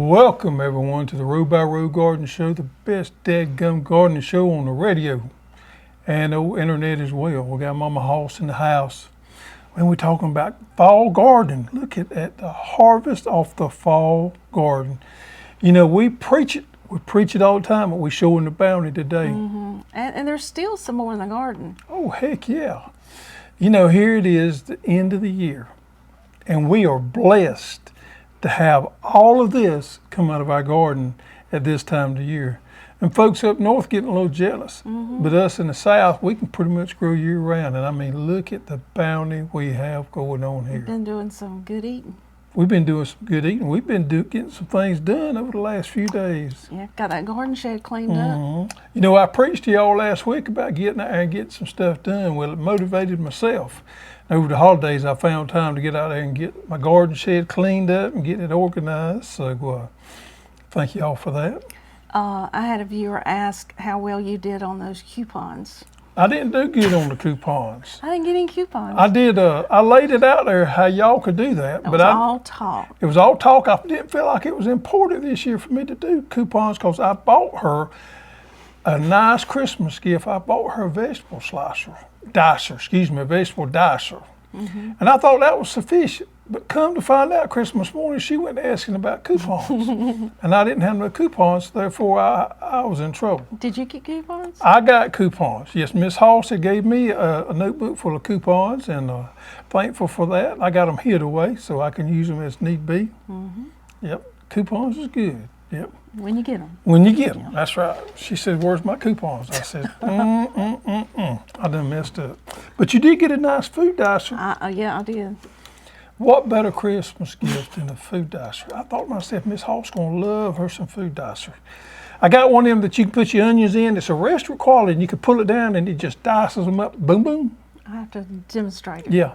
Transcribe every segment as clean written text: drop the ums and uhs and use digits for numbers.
Welcome everyone to the Row by Row Garden Show, the best dadgum gardening show on the radio and the internet as well. We got Mama Hoss in the house. And we're talking about fall garden. Look at the harvest off the fall garden. You know, we preach it. We preach it all the time, but we're showing the bounty today. Mm-hmm. And there's still some more in the garden. Oh, heck yeah. You know, here it is, the end of the year. And we are blessed to have all of this come out of our garden at this time of the year. And folks up north getting a little jealous. Mm-hmm. But us in the south, we can pretty much grow year round. And I mean, look at the bounty we have going on here. We've been doing some good eating. We've been doing some good eating. We've been getting some things done over the last few days. Yeah, got that garden shed cleaned up. You know, I preached to y'all last week about getting out there and getting some stuff done. Well, it motivated myself. Over the holidays, I found time to get out there and get my garden shed cleaned up and get it organized. So thank y'all for that. I had a viewer ask how well you did on those coupons. I didn't do good on the coupons. I didn't get any coupons. I did. I laid it out there how y'all could do that. It was all talk. It was all talk. I didn't feel like it was important this year for me to do coupons because I bought her a nice Christmas gift. I bought her a vegetable dicer. Mm-hmm. And I thought that was sufficient. But come to find out, Christmas morning, she went asking about coupons. And I didn't have no coupons, therefore I was in trouble. Did you get coupons? I got coupons. Yes, Miss Hoss gave me a notebook full of coupons, and thankful for that. I got them hid away so I can use them as need be. Mm-hmm. Yep, coupons is good. Yep. When you get them. When you get them, that's right. She said, "Where's my coupons?" I said, I done messed up. But you did get a nice food dicer. Yeah, I did. What better Christmas gift than a food dicer? I thought to myself, Miss Hall's gonna love her some food dicer. I got one of them that you can put your onions in. It's a restaurant quality, and you can pull it down, and it just dices them up. Boom, boom. I have to demonstrate it. Yeah.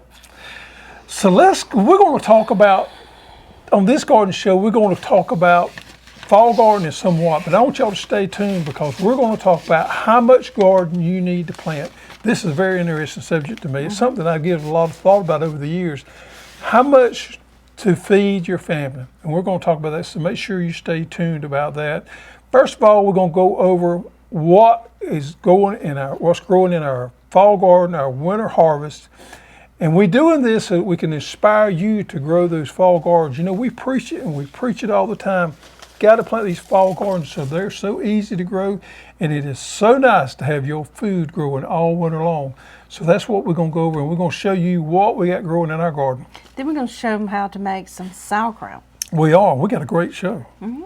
So we're going to talk about, on this garden show, we're going to talk about fall gardening somewhat, but I want y'all to stay tuned because we're going to talk about how much garden you need to plant. This is a very interesting subject to me. It's something I've given a lot of thought about over the years. How much to feed your family? And we're going to talk about that, so make sure you stay tuned about that. First of all, we're going to go over what's growing in our fall garden, our winter harvest. And we're doing this so that we can inspire you to grow those fall gardens. You know, we preach it and we preach it all the time. Got to plant these fall gardens so they're so easy to grow, and it is so nice to have your food growing all winter long. So that's what we're going to go over, and we're going to show you what we got growing in our garden. Then we're going to show them how to make some sauerkraut. We got a great show. Mm-hmm.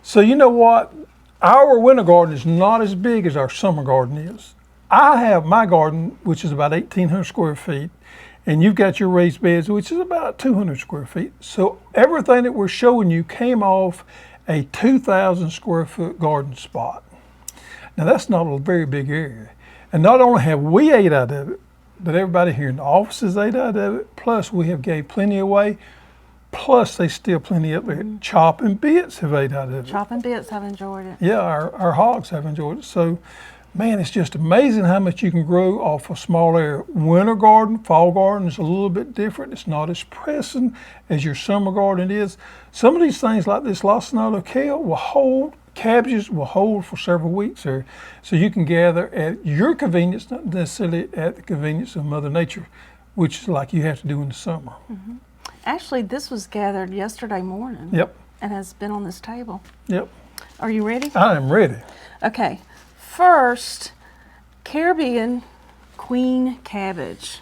So you know what? Our winter garden is not as big as our summer garden is. I have my garden, which is about 1,800 square feet, and you've got your raised beds, which is about 200 square feet. So everything that we're showing you came off a 2,000 square foot garden spot. Now that's not a very big area. And not only have we ate out of it, but everybody here in the offices ate out of it, plus we have gave plenty away, plus there's still plenty up there. Mm-hmm. Chop and Bits have ate out of it. Chop and Bits have enjoyed it. Yeah, our hogs have enjoyed it. So, man, it's just amazing how much you can grow off a small area. Winter garden, fall garden is a little bit different. It's not as pressing as your summer garden is. Some of these things like this lacinato kale will hold, cabbages will hold for several weeks there. So you can gather at your convenience, not necessarily at the convenience of Mother Nature, which is like you have to do in the summer. Mm-hmm. Actually, this was gathered yesterday morning. Yep. And has been on this table. Yep. Are you ready? I am ready. Okay. First, Caribbean queen cabbage.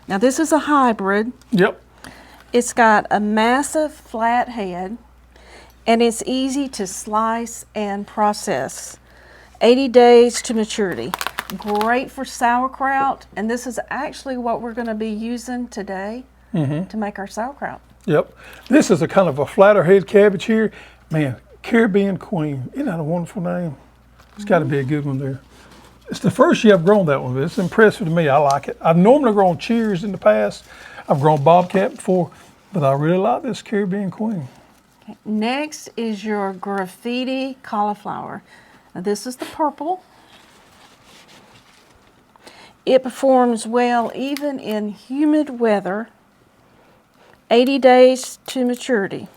Now this is a hybrid. Yep. It's got a massive flat head and it's easy to slice and process. 80 days to maturity. Great for sauerkraut, and this is actually what we're going to be using today to make our sauerkraut. Yep. This is a kind of a flatter head cabbage here. Man, Caribbean Queen. Isn't that a wonderful name? It's got to be a good one there. It's the first year I've grown that one, but it's impressive to me. I like it. I've normally grown Cheers in the past. I've grown Bobcat before, but I really like this Caribbean Queen. Okay. Next is your graffiti cauliflower. Now this is the purple. It performs well even in humid weather. 80 days to maturity.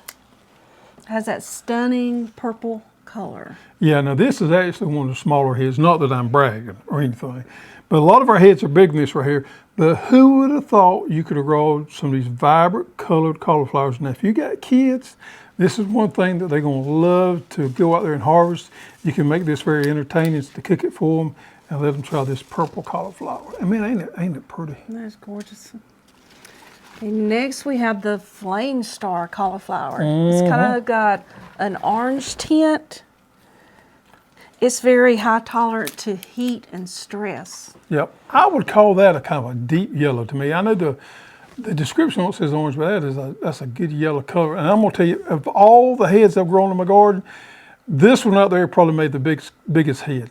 Has that stunning purple color. Yeah, now this is actually one of the smaller heads. Not that I'm bragging or anything, but a lot of our heads are bigger than this right here. But who would have thought you could have grown some of these vibrant colored cauliflowers? Now, if you got kids, this is one thing that they're going to love to go out there and harvest. You can make this very entertaining to cook it for them and let them try this purple cauliflower. I mean, ain't it pretty? That's gorgeous. Okay, next we have the Flame Star cauliflower. It's kind of got an orange tint. It's very high tolerant to heat and stress. Yep, I would call that a kind of a deep yellow to me. I know the description on it says orange, but that's a good yellow color. And I'm gonna tell you, of all the heads I've grown in my garden, this one out there probably made the biggest head.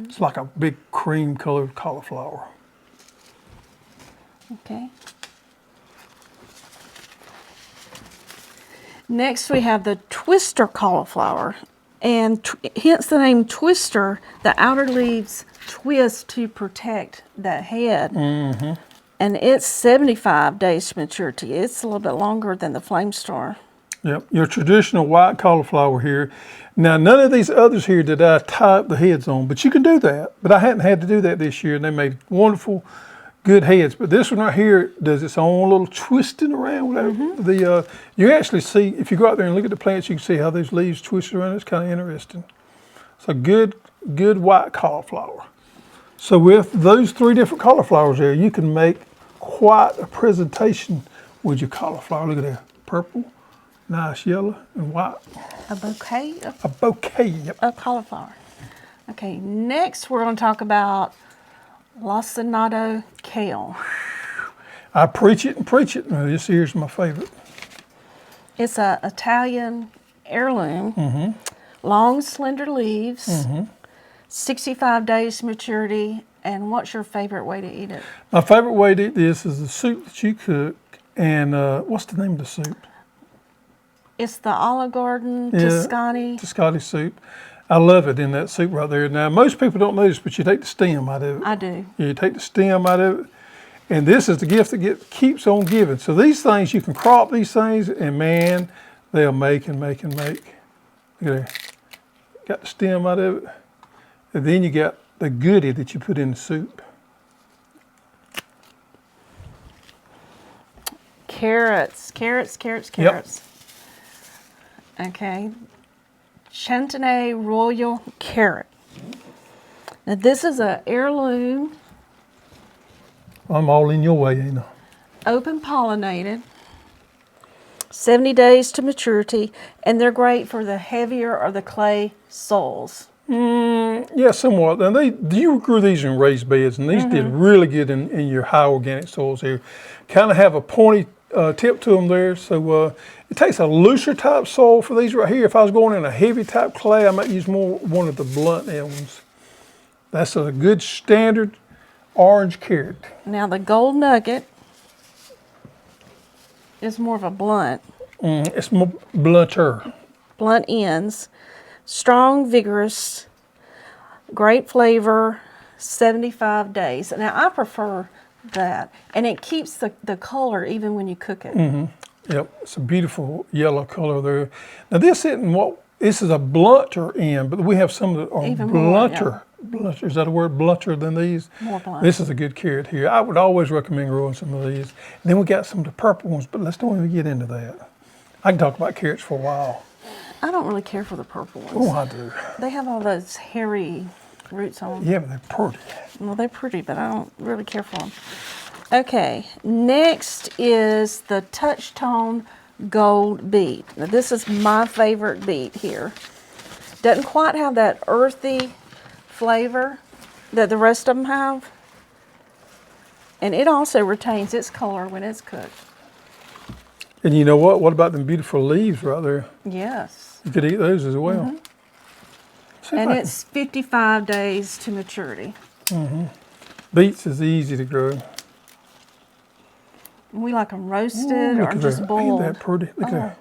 It's like a big cream colored cauliflower. Okay. Next we have the Twister cauliflower. And hence the name Twister, the outer leaves twist to protect that head. And it's 75 days to maturity. It's a little bit longer than the Flame Star. Yep, your traditional white cauliflower here. Now, none of these others here did I tie up the heads on, but you can do that. But I hadn't had to do that this year, and they made wonderful, good heads. But this one right here does its own little twisting around. You actually see, if you go out there and look at the plants, you can see how those leaves twist around. It's kind of interesting. It's a good white cauliflower. So with those 3 different cauliflowers there, you can make quite a presentation with your cauliflower. Look at that, purple, nice yellow, and white. A bouquet A bouquet, yep. of cauliflower. Okay, next we're going to talk about lacinato kale. I preach it and preach it. Now, this here's my favorite. It's a Italian heirloom, long slender leaves, 65 days to maturity. And what's your favorite way to eat it? My favorite way to eat this is the soup that you cook. And what's the name of the soup? It's the Olive Garden Yeah, Toscani soup. I love it in that soup right there. Now, most people don't know this, but you take the stem out of it. I do. You take the stem out of it. And this is the gift that keeps on giving. So these things, you can crop these things, and man, they'll make and make and make. Look at that. Got the stem out of it. And then you got the goodie that you put in the soup. Carrots. Okay. Chantenay Royal Carrot. Now this is an heirloom, I'm all in your way, ain't I? open pollinated, 70 days to maturity, and they're great for the heavier or the clay soils. Yeah, somewhat. Now you grew these in raised beds, and these did really good in your high organic soils here. Kind of have a pointy tip to them there, so it takes a looser type soil for these right here. If I was going in a heavy type clay, I might use one of the blunt ones. That's a good standard orange carrot. Now the gold nugget is more of a blunt. It's more blunter. Blunt ends, strong, vigorous, great flavor, 75 days. Now I prefer that, and it keeps the color even when you cook it. Yep, it's a beautiful yellow color there. Now this is a blunter end, but we have some that are Even blunter. more, Blunter, is that a word, blunter than these? More blunt. This is a good carrot here. I would always recommend growing some of these. And then we got some of the purple ones, but let's don't even get into that. I can talk about carrots for a while. I don't really care for the purple ones. Oh, I do. They have all those hairy roots on them. Yeah, but they're pretty. Well, they're pretty, but I don't really care for them. Okay, next is the Touch Tone Gold Beet. Now, this is my favorite beet here. Doesn't quite have that earthy flavor that the rest of them have. And it also retains its color when it's cooked. And you know what? What about them beautiful leaves right there? Yes. You could eat those as well. See if And I it's 55 days to maturity. beets is easy to grow. We like them roasted Look or at just that. boiled. Ain't that pretty? Look at that.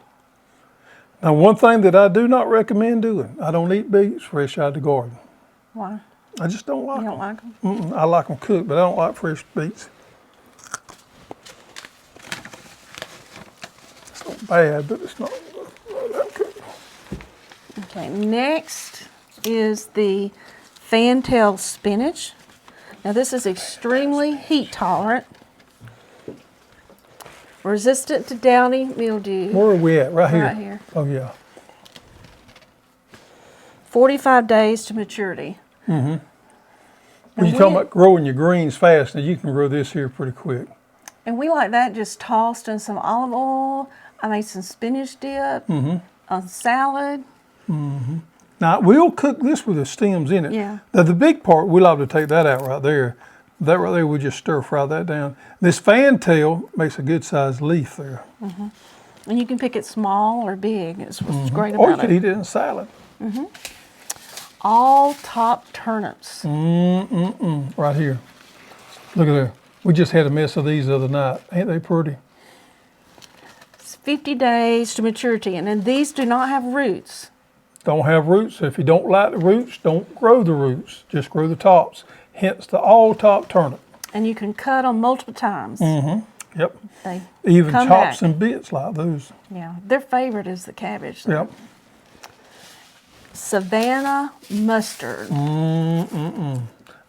Now, one thing that I do not recommend doing, I don't eat beets fresh out of the garden. Why? I just don't like You them. don't like them? I like them cooked, but I don't like fresh beets. It's not bad, but it's not that good. Okay, next is the fantail spinach. Now this is extremely heat tolerant, resistant to downy mildew. Where are we at? Right here? Right here. Oh, yeah. 45 days to maturity. When you're talking about growing your greens fast, now you can grow this here pretty quick. And we like that just tossed in some olive oil. I made some spinach dip, a salad. Now, we'll cook this with the stems in it. Yeah. Now, the big part, we love to take that out right there. That right there, we just stir fry that down. This fantail makes a good sized leaf there. And you can pick it small or big. It's what's great Or you about could it. eat it in salad. All top turnips. Right here. Look at there. We just had a mess of these the other night. Ain't they pretty? It's 50 days to maturity. And then these do not have roots. Don't have roots. So if you don't like the roots, don't grow the roots. Just grow the tops. Hence the all top turnip. And you can cut them multiple times. Yep. They Even come chops back. and bits like those. Yeah, their favorite is the cabbage. though. Yep. Savannah mustard.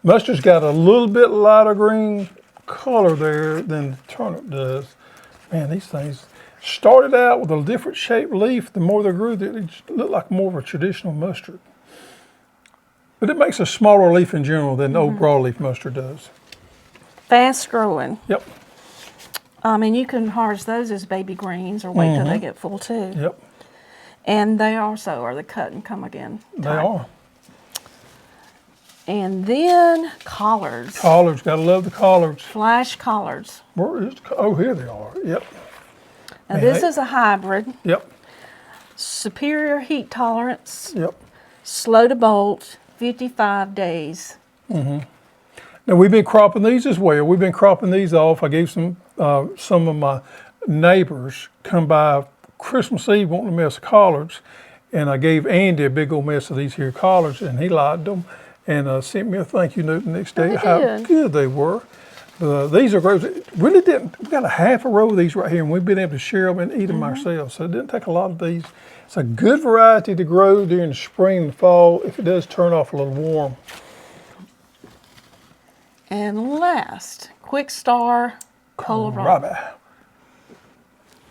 Mustard's got a little bit lighter green color there than the turnip does. Man, these things started out with a different shaped leaf. The more they grew, they just looked like more of a traditional mustard. But it makes a smaller leaf in general than the old broadleaf mustard does. Fast growing. Yep, And you can harvest those as baby greens or wait till they get full too. yep, And they also are the cut and come again they type. are. And then collards. Collards, gotta love the collards. Flash collards. Where is oh, here they are. Yep, Now Man, this they- is a hybrid. yep, Superior heat tolerance. yep. Slow to bolt. 55 days. Now we've been cropping these as well. We've been cropping these off. I gave some of my neighbors come by Christmas Eve wanting a mess of collards, and I gave Andy a big old mess of these here collards, and he liked them, and sent me a thank you note the next day they how did. good they were. These are grows. Really didn't. We got a half a row of these right here, and we've been able to share them and eat them ourselves. So it didn't take a lot of these. It's a good variety to grow during the spring and fall if it does turn off a little warm. And last, Quick Star kohlrabi. Rabbi.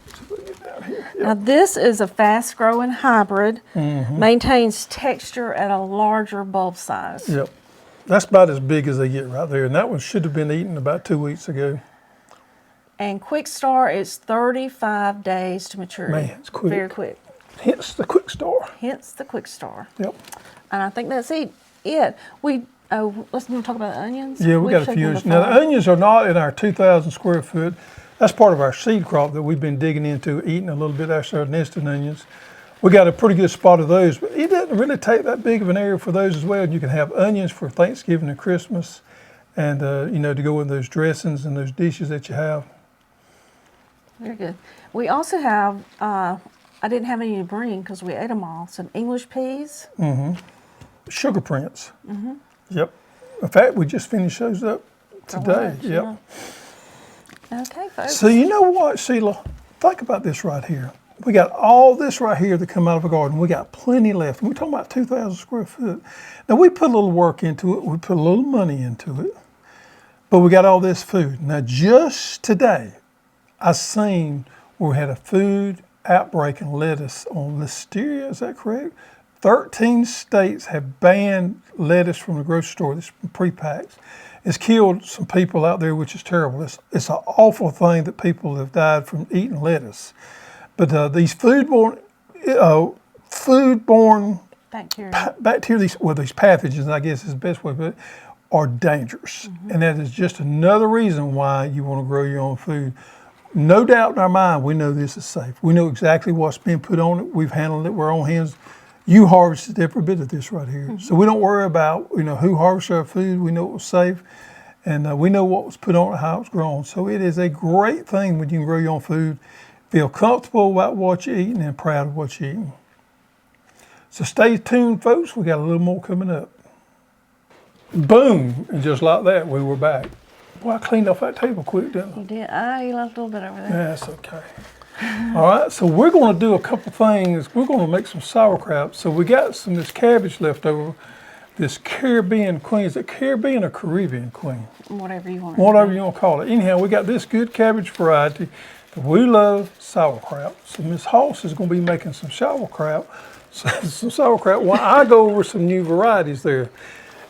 So we get down here. Yep. Now this is a fast growing hybrid. Maintains texture at a larger bulb size. Yep. That's about as big as they get right there. And that one should have been eaten about 2 weeks ago. And Quick Star is 35 days to maturity. Man, it's quick. Very quick. Hence the quick star. Hence the Quick Star. Yep. And I think that's it. Let's talk about the onions. Yeah, we We've got a taken few. them Now the before. onions are not in our 2,000 square foot. That's part of our seed crop that we've been digging into, eating a little bit after our nested onions. We got a pretty good spot of those, but it doesn't really take that big of an area for those as well. And you can have onions for Thanksgiving and Christmas, and to go in those dressings and those dishes that you have. Very good. We also have, I didn't have any to bring because we ate them all, some English peas. Sugar prints. Yep. In fact, we just finished those up today. lunch, Yep. Okay, folks. So you know what, Sheila? Think about this right here. We got all this right here that come out of a garden. We got plenty left. And we're talking about 2,000 square foot. Now we put a little work into it. We put a little money into it. But we got all this food. Now just today, I seen where we had a food outbreak in lettuce on listeria. Is that correct? 13 states have banned lettuce from the grocery store. This is pre-packed. It's killed some people out there, which is terrible. It's an awful thing that people have died from eating lettuce. But these foodborne bacteria, these pathogens, I guess is the best way to put it, are dangerous. And that is just another reason why you want to grow your own food. No doubt in our mind, we know this is safe. We know exactly what's been put on it. We've handled it with our own hands. You harvested every bit of this right here. So we don't worry about, who harvested our food. We know it was safe. And we know what was put on it, how it was grown. So it is a great thing when you can grow your own food, feel comfortable about what you're eating and proud of what you're eating. So stay tuned, folks. We got a little more coming up. Boom, and just like that, we were back. Boy, I cleaned off that table quick, didn't I? You did. You left a little bit over there. That's okay. All right, so we're going to do a couple things. We're going to make some sauerkraut. So we got some of this cabbage left over. This Caribbean queen. Is it Caribbean or Caribbean queen? Whatever you want. Whatever you want to call it. Anyhow, we got this good cabbage variety. We love sauerkraut. So Miss Hoss is going to be making some sauerkraut. While I go over some new varieties there.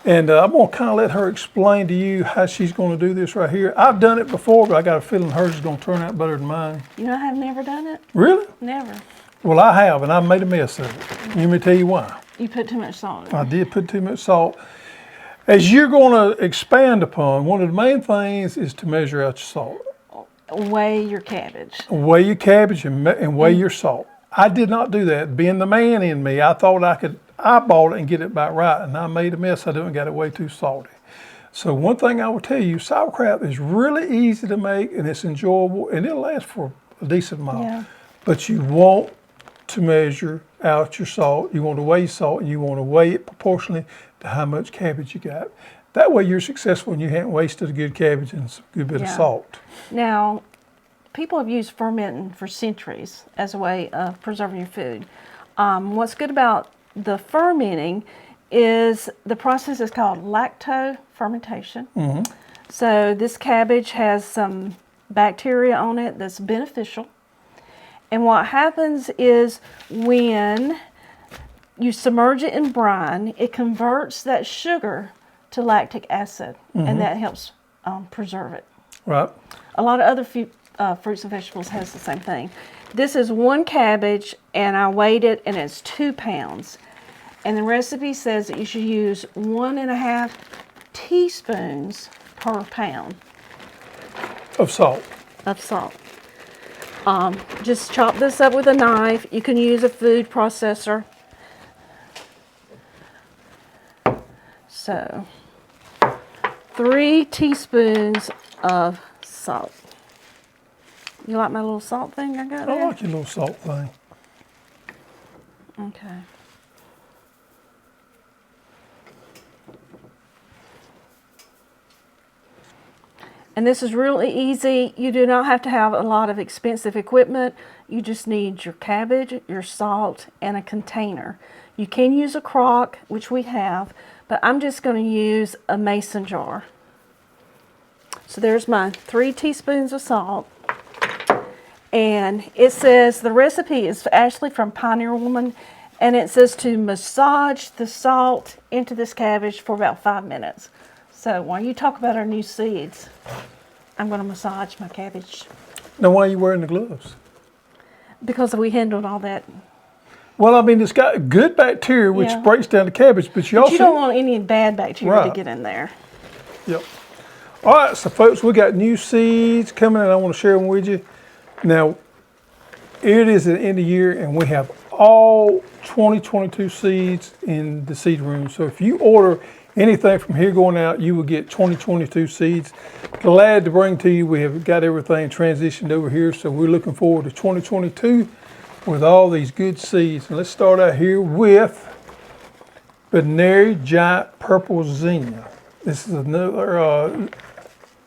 And I'm going to kind of let her explain to you how she's going to do this right here. I've done it before, but I got a feeling hers is going to turn out better than mine. You know, I have never done it. Really? Never. Well, I have, and I made a mess of it. Let me tell you why. You put too much salt in it. I did put too much salt. As you're going to expand upon, one of the main things is to measure out your salt. Weigh your cabbage. Weigh your cabbage and weigh your salt. I did not do that. Being the man in me, I thought I could eyeball it and get it about right, and I made a mess. I didn't got it way too salty. So one thing I will tell you, sauerkraut is really easy to make, and it's enjoyable, and it'll last for a decent amount. Yeah. But you want to measure out your salt. You want to weigh your salt, and you want to weigh it proportionally to how much cabbage you got. That way you're successful and you haven't wasted a good cabbage and a good bit of salt. Now, people have used fermenting for centuries as a way of preserving your food. What's good about the fermenting is the process is called lacto fermentation. Mm-hmm. So this cabbage has some bacteria on it that's beneficial. And what happens is when you submerge it in brine, it converts that sugar to lactic acid, and that helps preserve it. Right. A lot of other fruits and vegetables has the same thing. This is 1 cabbage, and I weighed it, and it's 2 pounds. And the recipe says that you should use 1.5 teaspoons per pound Of salt. of salt. Just chop this up with a knife. You can use a food processor. So, 3 teaspoons of salt. You like my little salt thing I got there? I like your little salt thing. Okay. And this is really easy. You do not have to have a lot of expensive equipment. You just need your cabbage, your salt, and a container. You can use a crock, which we have, but I'm just going to use a mason jar. So there's my 3 teaspoons of salt. And it says, the recipe is actually from Pioneer Woman, and it says to massage the salt into this cabbage for about 5 minutes. So while you talk about our new seeds, I'm going to massage my cabbage. Now, why are you wearing the gloves? Because we handled all that. Well, I mean, it's got good bacteria, which breaks down the cabbage, but you But also... you don't want any bad bacteria to Right. get in there. Yep. All right, so folks, we got new seeds coming, and I want to share them with you. Now, it is the end of the year, and we have all 2022 seeds in the seed room. So if you order anything from here going out, you will get 2022 seeds. Glad to bring to you. We have got everything transitioned over here, so we're looking forward to 2022 with all these good seeds. And let's start out here with Binary Giant Purple Zinnia. This is another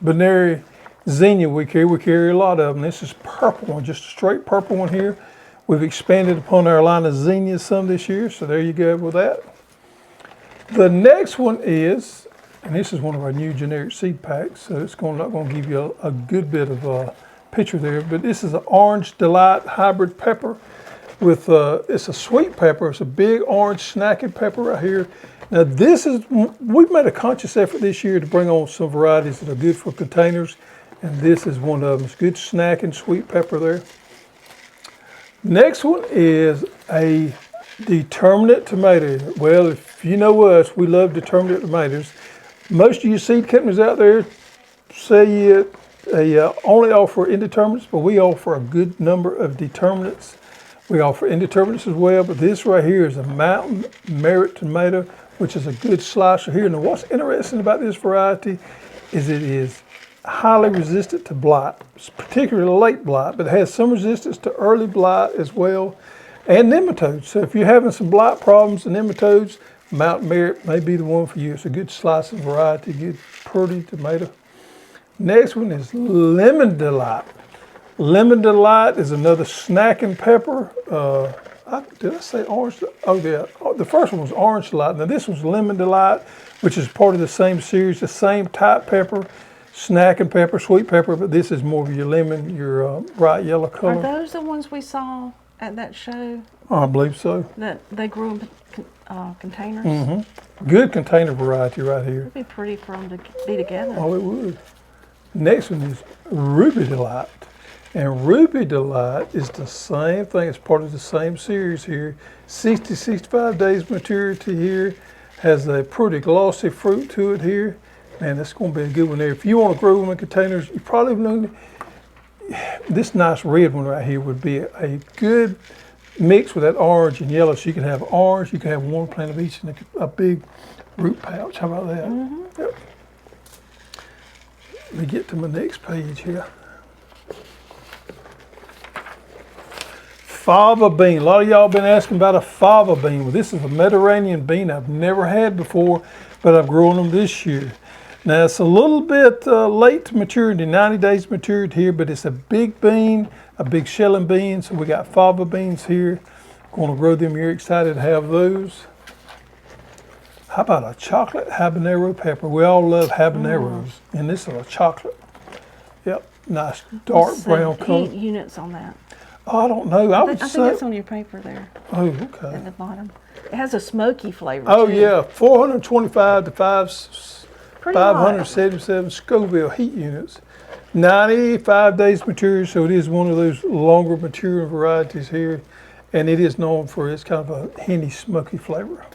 Binary Zinnia we carry. We carry a lot of them. This is purple one, just a straight purple one here. We've expanded upon our line of zinnias some this year, so there you go with that. The next one is, and this is one of our new generic seed packs, so it's not going to give you a good bit of picture there, but this is an Orange Delight hybrid pepper with, it's a sweet pepper. It's a big orange snacking pepper right here. Now we've made a conscious effort this year to bring on some varieties that are good for containers, and this is one of them. It's good snacking sweet pepper there. Next one is a determinate tomato. Well, if you know us, we love determinate tomatoes. Most of you seed companies out there say they only offer indeterminates, but we offer a good number of determinates. We offer indeterminates as well, but this right here is a Mountain Merit tomato, which is a good slicer here. Now, what's interesting about this variety is it is highly resistant to blight, particularly late blight, but it has some resistance to early blight as well, and nematodes. So if you're having some blight problems and nematodes, Mountain Merit may be the one for you. It's a good slicing variety, good pretty tomato. Next one is Lemon Delight. Lemon Delight is another snacking pepper. Did I say orange? Oh, yeah. The first one was Orange Delight. Now, this one's Lemon Delight, which is part of the same series, the same type pepper, snacking pepper, sweet pepper, but this is more of your lemon, your bright yellow color. Are those the ones we saw at that show I believe so. that they grew in containers? Mm-hmm. Good container variety right here. It'd be pretty for them to be together. Oh, it would. Next one is Ruby Delight. And Ruby Delight is the same thing. It's part of the same series here. 60, 65 days maturity here. Has a pretty glossy fruit to it here. Man, that's going to be a good one there. If you want to grow them in containers, you probably know this nice red one right here would be a good mix with that orange and yellow. So you can have orange, you can have one plant of each in a big root pouch. How about that? Mm-hmm. Yep. Let me get to my next page here. Fava bean. A lot of y'all been asking about a fava bean. Well, this is a Mediterranean bean I've never had before, but I've grown them this year. Now, it's a little bit late to maturity, 90 days maturity here, but it's a big bean, a big shelling bean. So we got fava beans here. Going to grow them. You're excited to have those. How about a chocolate habanero pepper? We all love habaneros, and this is a chocolate. Yep, nice dark What's brown the color. heat units on that? Oh, I don't know. I would I think say. that's on your paper there Oh, okay. at the bottom. It has a smoky flavor. Oh, too. yeah, 425 to Pretty hot. 577 Scoville heat units. 95 days maturity, so it is one of those longer maturing varieties here, and it is known for its kind of a hinty, smoky flavor.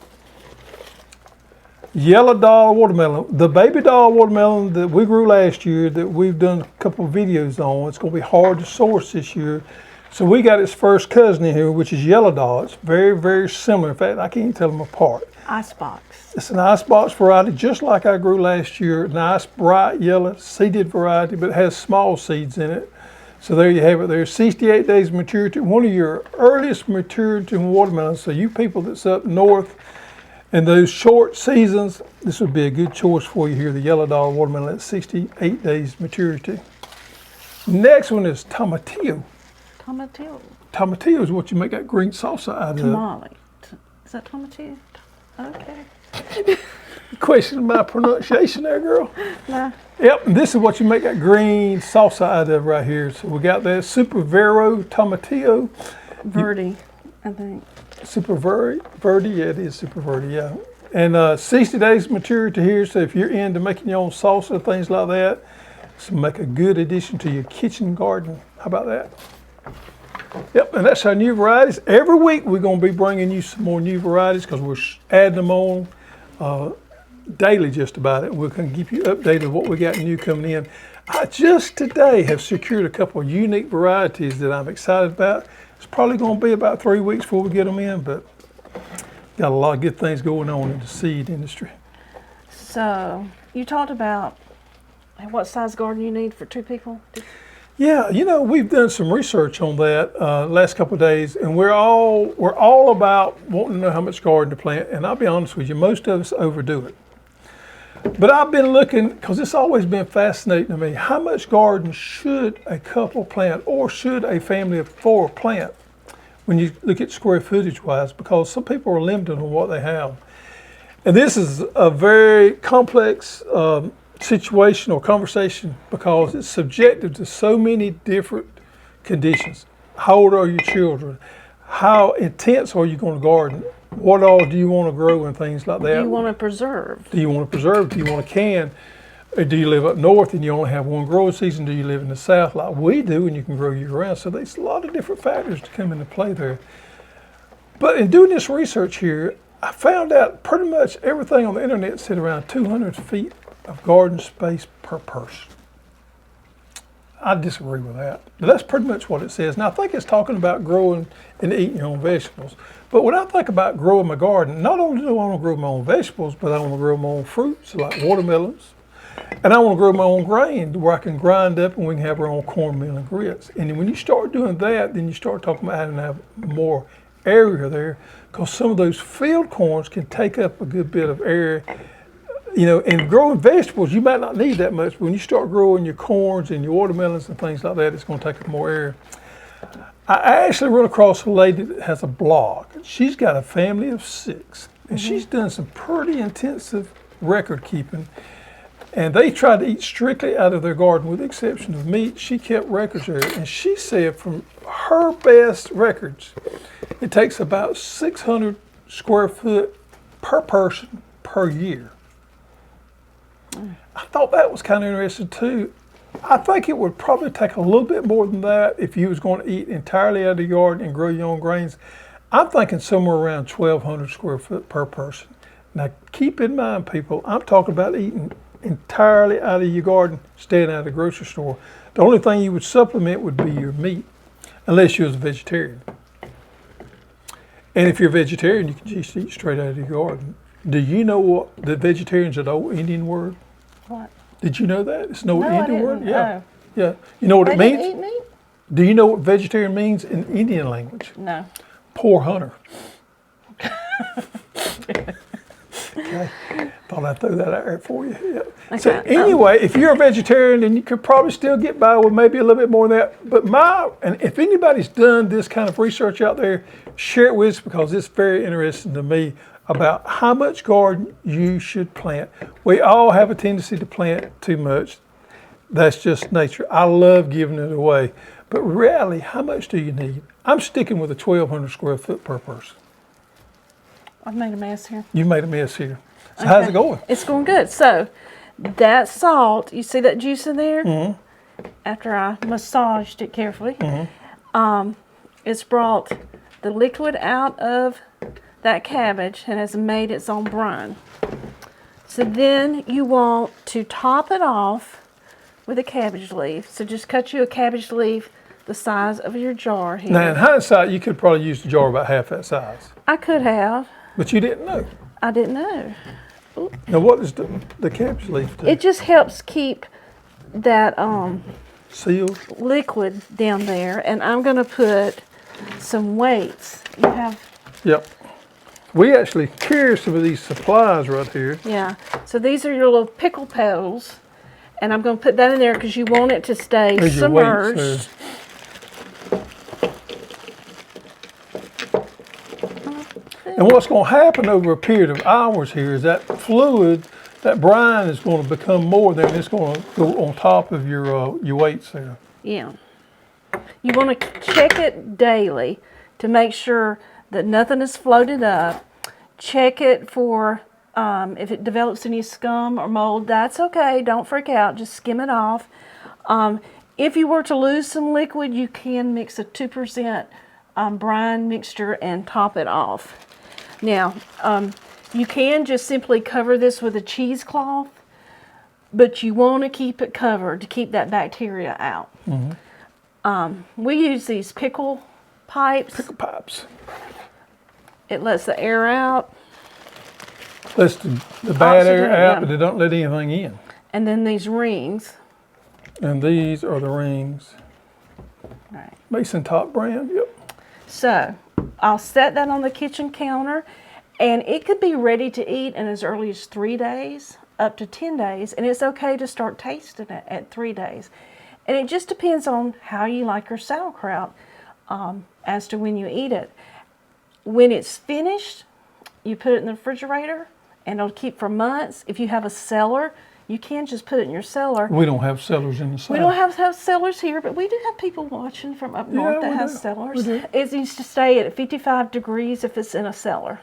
Yellow doll watermelon, the baby doll watermelon that we grew last year that we've done a couple of videos on. It's going to be hard to source this year. So we got its first cousin in here, which is yellow doll. It's very, very similar. In fact, I can't even tell them apart. Icebox. It's an icebox variety, just like I grew last year. Nice, bright yellow, seeded variety, but it has small seeds in it. So there you have it. There's 68 days maturity, one of your earliest maturity watermelons. So you people that's up north in those short seasons, this would be a good choice for you here, the yellow doll watermelon at 68 days maturity. Next one is tomatillo. Tomatillo. Tomatillo is what you make that green salsa out of. Tamale. Is that tomatillo? Okay. Question my pronunciation there, girl. Nah. Yep, and this is what you make that green salsa out of right here. So we got that Super Vero Tomatillo. Verde, I think. Super Verde, yeah, it is Super Verde, yeah. And 60 days maturity here, so if you're into making your own salsa, things like that, so make a good addition to your kitchen garden. How about that? Yep, and that's our new varieties. Every week we're going to be bringing you some more new varieties because we're adding them on daily just about it. We're going to keep you updated on what we got new coming in. I just today have secured a couple of unique varieties that I'm excited about. It's probably going to be about 3 weeks before we get them in, but got a lot of good things going on in the seed industry. So you talked about what size garden you need for 2 people? Yeah, you know, we've done some research on that last couple of days, and we're all about wanting to know how much garden to plant. And I'll be honest with you, most of us overdo it. But I've been looking, because it's always been fascinating to me, how much garden should a couple plant, or should a family of 4 plant, when you look at square footage wise, because some people are limited on what they have. And this is a very complex situation or conversation because it's subjective to so many different conditions. How old are your children? How intense are you going to garden? What all do you want to grow and things like that? Do you want to preserve? Do you want to preserve? Do you want to can? Or do you live up north and you only have one growing season? Do you live in the south like we do and you can grow year round? So there's a lot of different factors to come into play there. But in doing this research here, I found out pretty much everything on the internet said around 200 feet of garden space per person. I disagree with that. But that's pretty much what it says. Now I think it's talking about growing and eating your own vegetables. But when I think about growing my garden, not only do I want to grow my own vegetables, but I want to grow my own fruits like watermelons. And I want to grow my own grain where I can grind up and we can have our own cornmeal and grits. And when you start doing that, then you start talking about having to have more area there because some of those field corns can take up a good bit of area You know, in growing vegetables, you might not need that much. But when you start growing your corns and your watermelons and things like that, it's going to take up more area. I actually run across a lady that has a blog. She's got a family of 6, and she's done some pretty intensive record keeping. And they tried to eat strictly out of their garden, with the exception of meat. She kept records there, and she said from her best records, it takes about 600 square foot per person per year. I thought that was kind of interesting too. I think it would probably take a little bit more than that if you was going to eat entirely out of the garden and grow your own grains. I'm thinking somewhere around 1,200 square foot per person. Now keep in mind, people, I'm talking about eating entirely out of your garden, staying out of the grocery store. The only thing you would supplement would be your meat, unless you was a vegetarian. And if you're a vegetarian, you can just eat straight out of your garden. Do you know what the vegetarian's an old Indian word? What? Did you know that? It's an old No, I Indian word? didn't. Yeah. Oh. Yeah. You know what it They means? didn't eat meat? Do you know what vegetarian means in Indian language? No. Poor hunter. Okay. Thought I'd throw that out there for you. Yeah. So Okay. anyway, if you're a vegetarian, then you could probably still get by with maybe a little bit more than that. But and if anybody's done this kind of research out there, share it with us, because it's very interesting to me about how much garden you should plant. We all have a tendency to plant too much. That's just nature. I love giving it away. But really, how much do you need? I'm sticking with a 1,200 square foot per person. I've made a mess here. You made a mess here. So how's it going? It's going good. So that salt, you see that juice in there? After I massaged it carefully, it's brought the liquid out of that cabbage and has made its own brine. So then you want to top it off with a cabbage leaf. So just cut you a cabbage leaf the size of your jar here. Now, in hindsight, you could probably use the jar about half that size, I could have. but you didn't know. I didn't know. Now, what does the cabbage leaf do? It just helps keep that Seals? liquid down there. And I'm going to put some weights. You have, Yep. We actually carry some of these supplies right here. yeah. So these are your little pickle petals. And I'm going to put that in there because you want it to stay There's your weights submerged. there. And what's going to happen over a period of hours here is that fluid, that brine, is going to become more. Then it's going to go on top of your weights there. Yeah. You want to check it daily to make sure that nothing is floated up. Check it for if it develops any scum or mold. That's okay. Don't freak out. Just skim it off. If you were to lose some liquid, you can mix a 2% brine mixture and top it off. Now, you can just simply cover this with a cheesecloth, but you want to keep it covered to keep that bacteria out. We use these pickle pipes. Pickle pipes. It lets the air out. Lets the bad air Oxygen, out, yeah. but they don't let anything in. And then these rings. And these are the rings. Right. Mason Top brand, yep. So I'll set that on the kitchen counter, and it could be ready to eat in as early as 3 days, up to 10 days, and it's okay to start tasting it at 3 days. And it just depends on how you like your sauerkraut as to when you eat it. When it's finished, you put it in the refrigerator, and it'll keep for months. If you have a cellar, you can just put it in your cellar. We don't have cellars in the South. We don't have cellars here, but we do have people watching from up north that we have do. cellars. We do. It needs to stay at 55 degrees if it's in a cellar.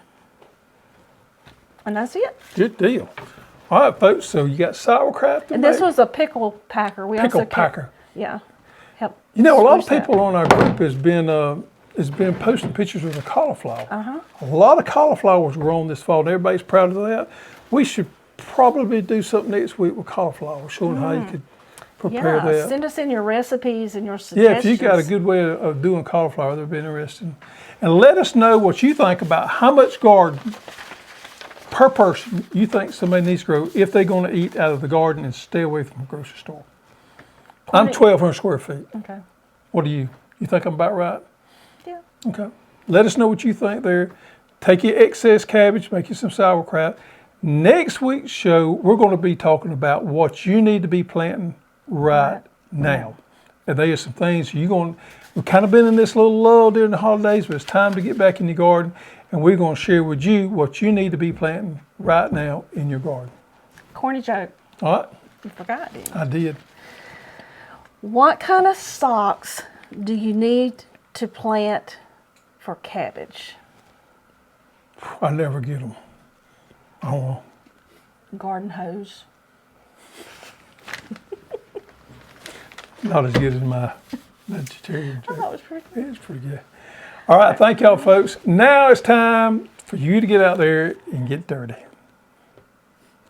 And that's it. Good deal. All right, folks, so you got sauerkraut to And make. this was a pickle packer. We Pickle also kept- packer. Yeah. Help. You know, a lot of switch that. people on our group has been posting pictures of the cauliflower. Uh-huh. A lot of cauliflowers grown this fall, and everybody's proud of that. We should probably do something next week with cauliflower, showing how you could prepare Yeah, that. send us in your recipes and your Yeah, suggestions. if you got a good way of doing cauliflower, that'd be interesting. And let us know what you think about how much garden per person you think somebody needs to grow if they're going to eat out of the garden and stay away from the grocery store. I'm 1,200 square feet. Okay. What do you think I'm about right? Yeah. Okay. Let us know what you think there. Take your excess cabbage, make you some sauerkraut. Next week's show, we're going to be talking about what you need to be planting right now. And there are some things we've kind of been in this little lull during the holidays, but it's time to get back in your garden. And we're going to share with you what you need to be planting right now in your garden. Corny joke. All right? You forgot, didn't you? I did. What kind of stalks do you need to plant for cabbage? I never get them. I don't know. Garden hose. Not as good as my vegetarian joke. I thought it was pretty good. It's pretty good. All right, thank y'all, folks. Now it's time for you to get out there and get dirty.